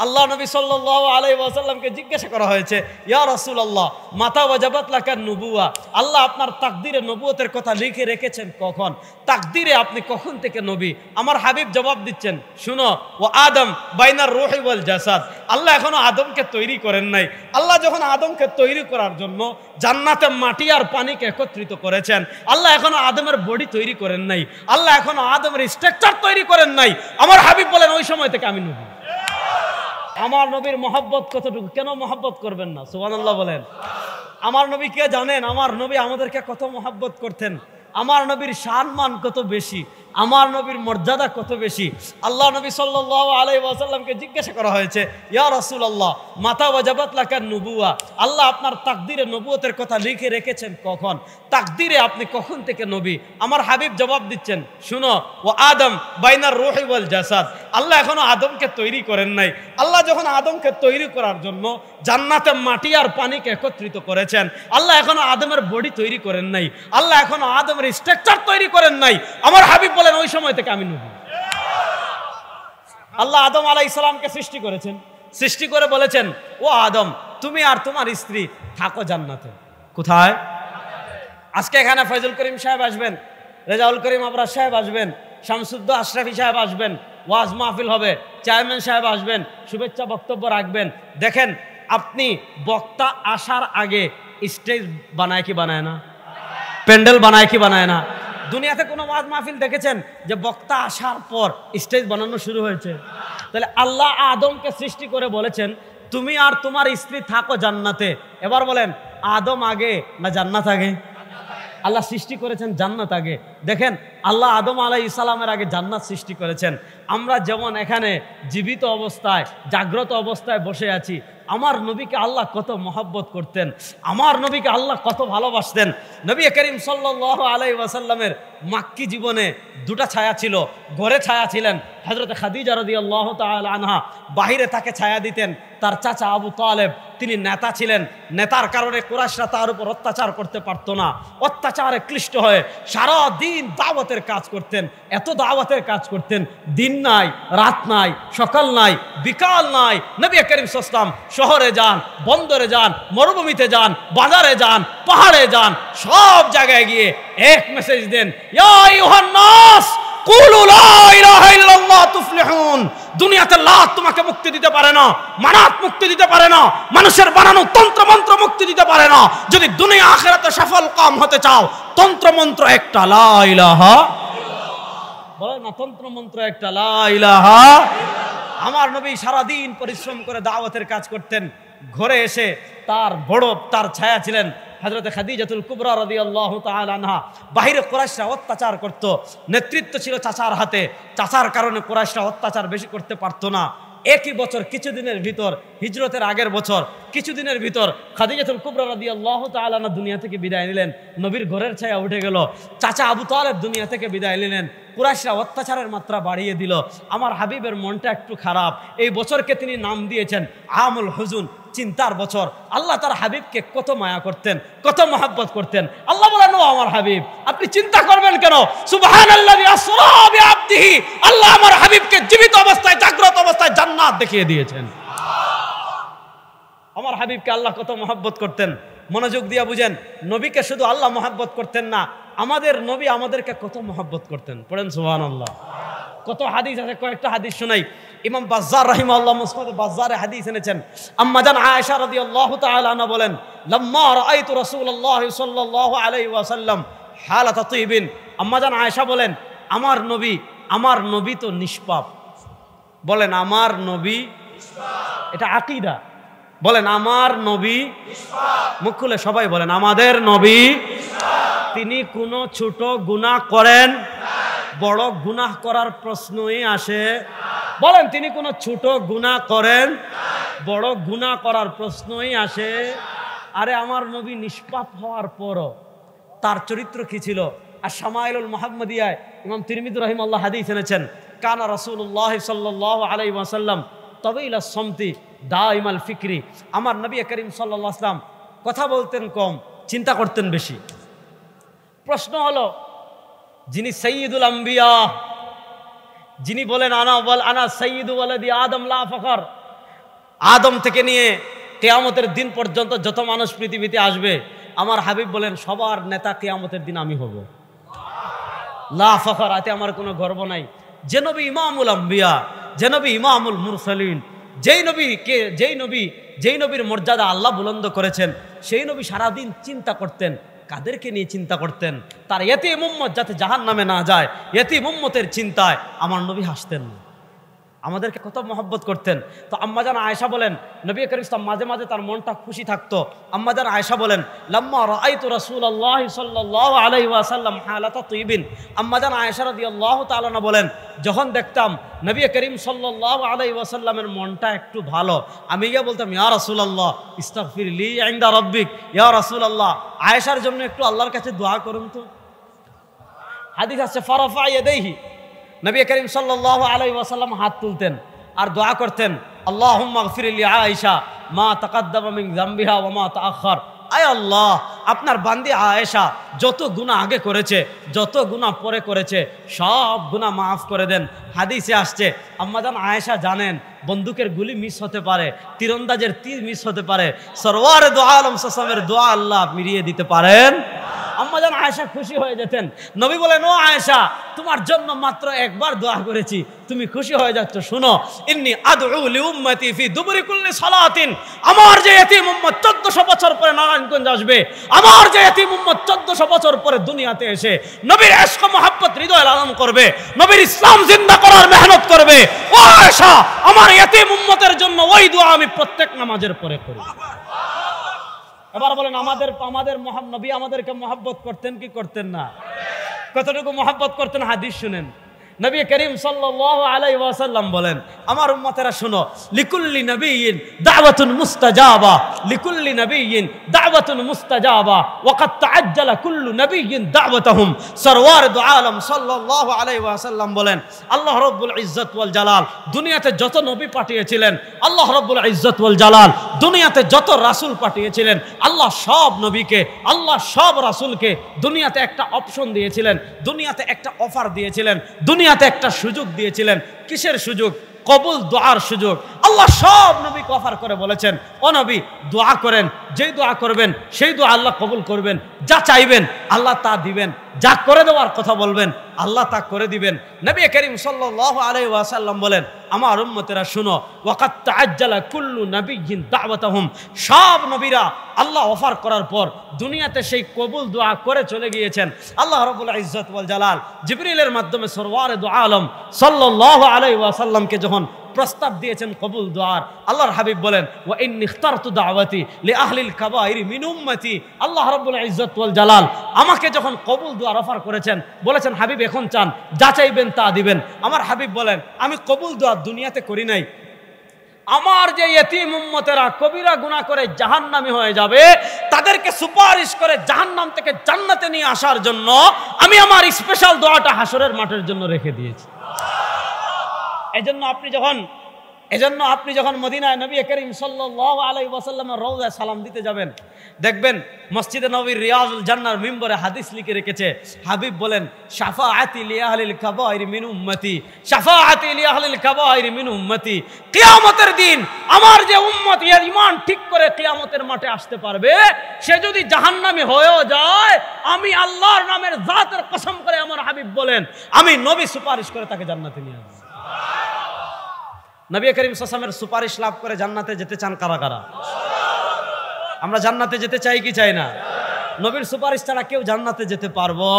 আল্লাহ নবী সাল্লাল্লাহু আলাইহি ওয়াসাল্লামকে জিজ্ঞাসা করা হয়েছে, ইয়া রাসূলুল্লাহ মাতা ওয়াজাবাত লাকান নুবুওয়া, আল্লাহ আপনার তাকদীরে নবুয়তের কথা লিখে রেখেছেন কখন? তাকদীরে আপনি কখন থেকে নবী? আমার হাবিব জবাব দিচ্ছেন, শুনো, ও আদম বাইনার রূহি ওয়াল জাসাদ, আল্লাহ এখনো আদমকে তৈরি করেন নাই। আল্লাহ যখন আদমকে তৈরি করার জন্য জান্নাতে মাটি আর পানিকে একত্রিত করেছেন, আল্লাহ এখনো আদমের বডি তৈরি করেন নাই, আল্লাহ এখনো আদমের স্ট্রাকচার তৈরি করেন নাই। আমার হাবিব বলেন, ওই সময় থেকে আমি নবী। আমার নবীর মহব্বত কতটুকু, কেন মহব্বত করবেন না? সুবহানাল্লাহ বলেন। আমার নবী কে জানেন? আমার নবী আমাদেরকে কত মহব্বত করতেন, আমার নবীর সম্মান কত বেশি, আমার নবীর মর্যাদা কত বেশি। আল্লাহ নবী সাল্লাল্লাহু আলাইহি ওয়াসাল্লামকে জিজ্ঞাসা করা হয়েছে, ইয়া রাসূলুল্লাহ মাতা ওয়াজাবাত লাকান নুবুওয়া, আল্লাহ আপনার তাকদীরে নবুয়তের কথা লিখে রেখেছেন কখন? তাকদীরে আপনি কখন থেকে নবী? আমার হাবিব জবাব দিচ্ছেন, শুনো, ও আদম বাইনার রূহি ওয়াল জাসাদ, আল্লাহ এখনো আদমকে তৈরি করেন নাই। আল্লাহ যখন আদমকে তৈরি করার জন্য জান্নাতে মাটি আর পানিকে একত্রিত করেছেন, আল্লাহ এখনো আদমের বডি তৈরি করেন নাই, আল্লাহ এখনো আদমের স্ট্রাকচার তৈরি করেন নাই। আমার হাবিব বলেন, ওই সময় থেকে আমি নবী। আল্লাহ আদম আলাইহিস সালামকে সৃষ্টি করেছেন, সৃষ্টি করে বলেছেন, ও আদম তুমি আর তোমার স্ত্রী থাকো জান্নাতে। কোথায়? আজকে এখানে ফয়জুল করিম সাহেব আসবেন, রেজাউল করিম আবরার সাহেব আসবেন, শামসুদ্দো আশরাফি সাহেব আসবেন, ওয়াজ মাহফিল হবে, চেয়ারম্যান সাহেব আসবেন, শুভেচ্ছা বক্তব্য রাখবেন। দেখেন, আপনি বক্তা আসার আগে স্টেজ বানায় কি বানায় না? প্যান্ডেল বানায় কি বানায় না? দুনিয়াতে কোনো ওয়াজ মাহফিল দেখেছেন যে বক্তা আসার পর স্টেজ বানানো শুরু হয়েছে? তাহলে আল্লাহ আদমকে সৃষ্টি করে বলেছেন, তুমি আর তোমার স্ত্রী থাকো জান্নাতে। এবার বলেন, আদম আগে না জান্নাত আগে? আল্লাহ সৃষ্টি করেছেন জান্নাত আগে। দেখেন, আল্লাহ আদম আলাইহিস সালামের আগে জান্নাত সৃষ্টি করেছেন। আমরা যেমন এখানে জীবিত অবস্থায় জাগ্রত অবস্থায় বসে আছি, আমার নবীকে আল্লাহ কত মহব্বত করতেন, আমার নবীকে আল্লাহ কত ভালোবাসতেন। নবী করিম সাল্লাল্লাহু আলাইহি ওয়াসাল্লামের মাক্কি জীবনে দুটা ছায়া ছিল। ঘরে ছায়া ছিলেন হযরত খাদিজা রাদিয়াল্লাহু তাআলা আনহা, বাহিরে তাকে ছায়া দিতেন তার চাচা আবু তালেব। তিনি নেতা ছিলেন, নেতার কারণে কুরাইশরা তার উপর অত্যাচার করতে পারতো না। অত্যাচারে ক্লিষ্ট হয়ে সারা দিন দাওয়াতের কাজ করতেন, এত দাওয়াতের কাজ করতেন, দিন নাই রাত নাই, সকাল নাই বিকাল নাই। নবী করিম সাল্লাল্লাহু আলাইহি ওয়াসাল্লাম শহরে যান, বন্দরে যান, মরুভূমিতে যান, বাজারে যান, পাহাড়ে যান, সব জায়গায় গিয়ে এক মেসেজ দেন, ইয়া আইয়ুহান নাস কুলু লা ইলাহা ইল্লাল্লাহ তুফলিহুন। দুনিয়াতে লাত তোমাকে মুক্তি দিতে পারে না, মানাত মুক্তি দিতে পারে না, মানুষের বানানো তন্ত্র মন্ত্র মুক্তি দিতে পারে না। যদি দুনিয়া আখিরাতে সফল কাম হতে চাও, তন্ত্র মন্ত্র একটা, লা ইলাহা ইল্লাল্লাহ। বলেন না, তন্ত্র মন্ত্র একটা, লা ইলাহা ইল্লাল্লাহ। আমার নবী সারা দিন পরিশ্রম করে দাওয়াতের কাজ করতেন। ঘরে এসে তার ছায়া ছিলেন হযরত খাদিজাতুল কুবরা রাদিয়াল্লাহু তাআলা আনহা। বাহিরে কুরাইশরা অত্যাচার করত, নেতৃত্ব ছিল চাচার হাতে, চাচার কারণে কুরাইশরা অত্যাচার বেশি করতে পারতো না। একই বছর কিছুদিনের ভিতর, হিজরতের আগের বছর কিছুদিনের ভিতর খাদিজাতুল কুবরা রাদিয়াল্লাহু তাআলা আনহা দুনিয়া থেকে বিদায় নিলেন। নবীর ঘরের ছায়া উঠে গেল। চাচা আবু তালেব দুনিয়া থেকে বিদায় নিলেন। কুরাইশরা অত্যাচারের মাত্রা বাড়িয়ে দিল। আমার হাবিবের মনটা একটু খারাপ। এই বছরকে তিনি নাম দিয়েছেন আমুল হুজুন, চিন্তার বছর। আল্লাহ তার হাবিবকে কত মায়া করতেন, কত মহব্বত করতেন। আল্লাহ বলেন, ও আমার হাবিব, আপনি চিন্তা করবেন কেন? সুবহানাল্লাযী আসরা বিআবদিহি, আল্লাহ আমার হাবিবকে জীবিত অবস্থায় জাগ্রত অবস্থায় জান্নাত দেখিয়ে দিয়েছেন। আমার হাবিবকে আল্লাহ কত মহব্বত করতেন। মনোযোগ দিয়ে বুঝেন, নবীকে শুধু আল্লাহ মহব্বত করতেন না, আমাদের নবী আমাদেরকে কত মহব্বত করতেন। পড়েন সুবহানাল্লাহ। কত হাদিস আছে, কয়েকটা হাদিস শোনাই। ইমাম বাজ্জার রাহিমাহুল্লাহ মুসনাদে বাজ্জারে হাদিস এনেছেন। আম্মা জান আয়েশা রাদিয়াল্লাহু তাআলা আনহা বলেন, লাম্মা রাআইতু রাসূলুল্লাহ সাল্লাল্লাহু আলাইহি ওয়াসাল্লাম হালাতা তিবিন। আম্মা জান আয়েশা বলেন, আমার নবী তো নিষ্পাপ। বলেন, আমার নবী নিষ্পাপ। এটা আকীদা। বলেন, আমার নবী নিষ্পাপ। মুখ খুলে সবাই বলেন, আমাদের নবী নিষ্পাপ। তিনি কোনো ছোট গুনাহ করেন না, বড় গুনাহ করার প্রশ্নই আসে। বলেন, তিনি কোনো ছোট গুনাহ করেন, বড় গুনাহ করার প্রশ্নই আসে। আরে আমার নবী নিষ্পাপ হওয়ার পরও তার চরিত্র কি ছিল? আর শামাইলুল মুহাম্মাদিয়ায় ইমাম তিরমিজি রাহিমাহুল্লাহ হাদিস এনেছেন, কানা রাসূলুল্লাহ সাল্লাল্লাহু আলাইহি ওয়াসাল্লাম তাওয়িলাস সামতি দাইমাল ফিকরি। আমার নবী করিম সাল্লাল্লাহু আলাইহি ওয়াসাল্লাম কথা বলতেন কম, চিন্তা করতেন বেশি। প্রশ্ন হলো, যিনি সাইয়্যিদুল আম্বিয়া, যিনি বলেন আনা সাইয়্যিদু ওয়ালাদি আদম লা ফখর, আদম থেকে নিয়ে কিয়ামতের দিন পর্যন্ত যত মানুষ পৃথিবীতে আসবে, আমার হাবিব বলেন সবার নেতা কিয়ামতের দিন আমি হব। লা ফখর, আতে আমার কোনো গর্ব নাই। যে নবী ইমামুল আম্বিয়া, যে নবী ইমামুল মুরসালিন, যেই নবীর মর্যাদা আল্লাহ বুলন্দ করেছেন, সেই নবী সারাদিন চিন্তা করতেন কাদেরকে নিয়ে চিন্তা করতেন? তার ইয়তীম উম্মত যাতে জাহান্নামে না যায়, ইয়তীম উম্মতের চিন্তায় আমার নবী হাসতেন না। আমাদেরকে কত মহব্বত করতেন। তো আম্মাজান আয়েশা বলেন, নবী করিম সাল্লাল্লাহু মাঝে মাঝে তার মনটা খুশি থাকতো। আম্মাজান আয়েশা বলেন, লাম্মা রাআইতু রাসূলুল্লাহ সাল্লাল্লাহু আলাইহি ওয়াসাল্লাম হালাতা তাইবিন। আম্মাজান আয়েশা রাদিয়াল্লাহু তাআলা না বলেন, যখন দেখতাম নবী করিম সাল্লাল্লাহু আলাইহি ওয়াসাল্লামের মনটা একটু ভালো, আমি গিয়ে বলতাম, ইয়া রাসূলুল্লাহ ইস্তাগফির লি ইনদা রাব্বিক, ইয়া রাসূলুল্লাহ আয়েশার জন্য একটু আল্লাহর কাছে দোয়া করুন তো। হাদিস আছে, ফারাফা ইয়াদাইহি, নবী করিম সাল্লাল্লাহু আলাইহি ওয়াসাল্লাম হাত তুলতেন আর দোয়া করতেন, আল্লাহুম্মা গফির লি আয়েশা মা তাকাদ্দামা মিন যামবিহা ওয়া মা তাআখার। আয় আল্লাহ, আপনার বান্দি আয়েশা যত গুনাহ আগে করেছে, যত গুনাহ পরে করেছে, সব গুনাহ মাফ করে দেন। হাদিসে আসছে, আম্মাজান আয়েশা জানেন বন্দুকের গুলি মিস হতে পারে, তীরন্দাজের তীর মিস হতে পারে, সরওয়ারে দো আলম সাল্লামের দোয়া আল্লাহ মিলিয়ে দিতে পারেন। আম্মাজান আয়েশা খুশি হয়ে যেতেন। নবী বলেন, ও আয়েশা, তোমার জন্য মাত্র একবার দোয়া করেছি, তুমি খুশি হয়ে যাচ্ছ, শুনো, ইন্নী আদউ লি উম্মতি ফি দুবরি কুল্লি সালাতিন। আমার যে ইয়তীম উম্মত 1400 বছর পরে নারায়ণগঞ্জ আসবে, আমার যে ইয়তীম উম্মত 1400 বছর পরে দুনিয়াতে এসে নবীর ইশক ও মহব্বত হৃদয়ে লালন করবে, নবীর ইসলাম জিন্দা করার মেহনত করবে, ও আয়েশা, আমার ইয়তীম উম্মতের জন্য ওই দোয়া আমি প্রত্যেক নামাজের পরে করি। এবার বলেন, আমাদের নবী আমাদেরকে মহব্বত করতেন কি করতেন না? কতটুকু মহব্বত করতেন হাদিস শুনেন। নবী করিম সাল্লাল্লাহু আলাইহি ওয়াসাল্লাম বলেন, আমার উম্মতেরা শুনো, লিকুল্লি নবিয়্যিন দাওয়াতুন মুস্তাজাবা, লিকুল্লি নবিয়্যিন দাওয়াতুন মুস্তাজাবা ওয়া ক্বাদ তাআজ্জালা কুল্লু নবিয়্যিন দাওয়াতাহুম। সরওয়ার দু আলম সাল্লাল্লাহু আলাইহি ওয়াসাল্লাম বলেন, আল্লাহ রাব্বুল ইজ্জত ওয়াল জালাল দুনিয়াতে যত নবী পাঠিয়েছিলেন, আল্লাহ রাব্বুল ইজ্জত ওয়াল জালাল দুনিয়াতে যত রাসূল পাঠিয়েছিলেন, আল্লাহ সব নবীকে, আল্লাহ সব রাসূলকে দুনিয়াতে একটা অপশন দিয়েছিলেন, দুনিয়াতে একটা অফার দিয়েছিলেন, দুনিয়াতে একটা সুযোগ দিয়েছিলেন। কিসের সুযোগ? কবুল দোয়ার সুযোগ। আল্লাহ সব নবীকে অফার করে বলেছেন, ও নবী দোয়া করেন, যেই দোয়া করবেন সেই দোয়া আল্লাহ কবুল করবেন, যা চাইবেন আল্লাহ তা দিবেন, যা করে দেওয়ার কথা বলবেন আল্লাহ তা করে দিবেন। নবী করিম সাল্লাল্লাহু আলাইহি ওয়াসাল্লাম বলেন, আমার উম্মতেরা শুনো, ওয়া ক্বাদ তাআজ্জালা কুল্লু নবিয়্যিন দাওয়াতাহুম। সব নবীরা আল্লাহ অফার করার পর দুনিয়াতে সেই কবুল দোয়া করে চলে গিয়েছেন। আল্লাহ রাব্বুল ইজ্জত ওয়াল জালাল জিবরিলের মাধ্যমে সরওয়ারে দু আলম সাল্লাল্লাহু আলাইহি ওয়াসাল্লামকে যখন প্রস্তাব দিয়েছেন কবুল দোয়ার, আল্লাহর হাবিব বলেন, ওয়া ইন্নী ইখতারতু দাওয়াতি লি আহলিল কাবাইরি মিন উম্মতি। আল্লাহ রাব্বুল ইজ্জত ওয়াল জালাল আমাকে যখন কবুল দোয়ার অফার করেছেন, বলেছেন হাবিব এখন চান, যা চাইবেন তা দিবেন। আমার হাবিব বলেন, আমি কবুল দোয়া দুনিয়াতে করি নাই, আমার যে ইয়তীম উম্মতেরা কবিরা গুনাহ করে জাহান্নামী হয়ে যাবে, তাদেরকে সুপারিশ করে জাহান্নাম থেকে জান্নাতে নিয়ে আসার জন্য আমি আমার স্পেশাল দোয়াটা হাসরের মাঠের জন্য রেখে দিয়েছি। এজন্য আপনি যখন মদিনায় নবী করিম সাল্লাল্লাহু আলাইহি ওয়াসাল্লামের রওজায় সালাম দিতে যাবেন, দেখবেন মসজিদে নববীর রিয়াজুল জান্নাহর মিম্বরে হাদিস লিখে রেখেছে, হাবিব বলেন, শাফাআতি লি আহলিল কাবাইর মিন উম্মতি, শাফাআতি লি আহলিল কাবাইর মিন উম্মতি। কিয়ামতের দিন আমার যে উম্মত ঈমান ঠিক করে কিয়ামতের মাঠে আসতে পারবে, সে যদি জাহান্নামী হয়েও যায়, আমি আল্লাহর নামের জাতের কসম করে আমার হাবিব বলেন, আমি নবী সুপারিশ করে তাকে জান্নাতে নিয়ে আসব। নবী করিম সাল্লাল্লাহু আলাইহি ওয়াসাল্লামের সুপারিশ লাভ করে জান্নাতে যেতে চান কারা কারা? আমরা জান্নাতে যেতে চাই কি চাই না? নবীর সুপারিশ ছাড়া কেউ জান্নাতে যেতে পারবো?